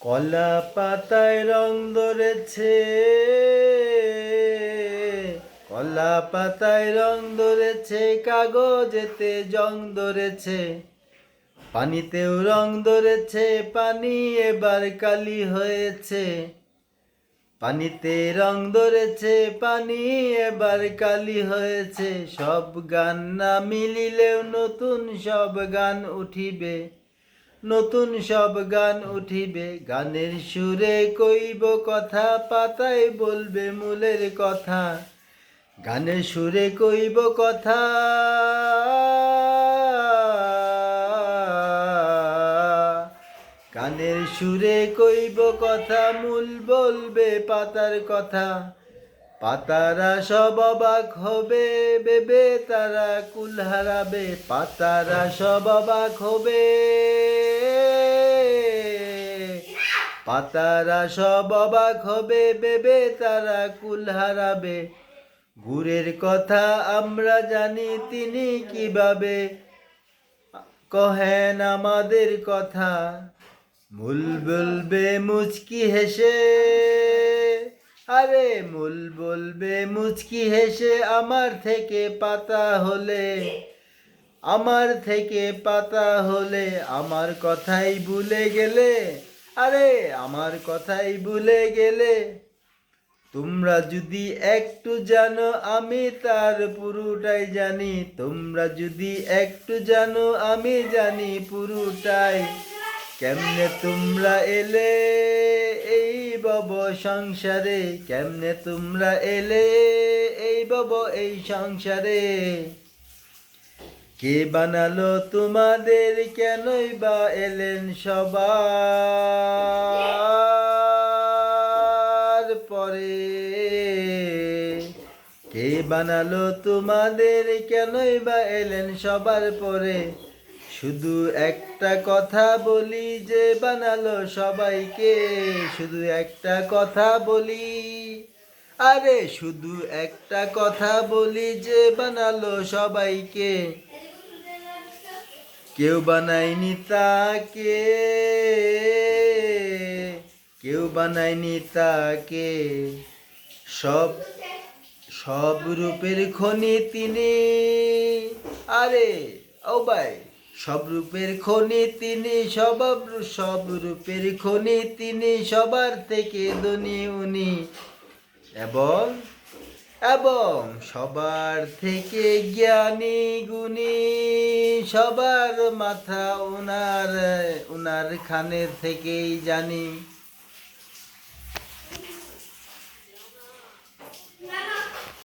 কলা পাতায় রং ধরেছে, কলা পাতায় রং ধরেছে, কাগজেতে জং ধরেছে, পানিতেও রং ধরেছে, পানি এবার কালি হয়েছে। পানিতে রং ধরেছে, পানি এবার কালি হয়েছে। সব গান না মিলিলেও নতুন সব গান উঠিবে, নতুন সব গান উঠিবে। গানের সুরে কইব কথা, পাতায় বলবে মূলের কথা। গানের সুরে কইব কথা, গানের সুরে কইব কথা, মূল বলবে পাতার কথা। পাতারা সব অবাক হবে, বেবে তারা কুল হারাবে। পাতারা সব অবাক হবে, পাতারা সব অবাক হবে, বেবে তারা কুল হারাবে। গুরের কথা আমরা জানি, তিনি কিভাবে কহেন আমাদের কথা। মূল বলবে মুচকি হেসে, আরে মূল বলবে মুচকি হেসে, আমার থেকে পাতা হলে, আমার থেকে পাতা হলে। আমার কথাই ভুলে গেলে, আরে আমার কথাই ভুলে গেলে। তোমরা যদি একটু জানো আমি তার পুরোটাই জানি, তোমরা যদি একটু জানো আমি জানি পুরোটাই। কেমনে তোমরা এলে এই ভব সংসারে, কেমনে তোমরা এলে এই ভব এই সংসারে। কে বানালো তোমাদের, কেনই বা এলেন সবার পরে। কে বানালো তোমাদের, কেনই বা এলেন সবার পরে। শুধু একটা কথা বলি, যে বানালো সবাইকে, শুধু একটা কথা বলি, আরে শুধু একটা কথা বলি, যে বানালো সবাইকে। কেউ বানায়নি তাকে, কেউ বানায়নি তাকে। সব সব রূপের খনি তিনি, আরে ও ভাই, সব রূপের খনি তিনি, সব রূপের খনি তিনি, সবার থেকে ধনী উনি। এবং এবং সবার থেকে জ্ঞানী গুণী, সবার মাথা উনার, উনার খানের থেকেই জানি।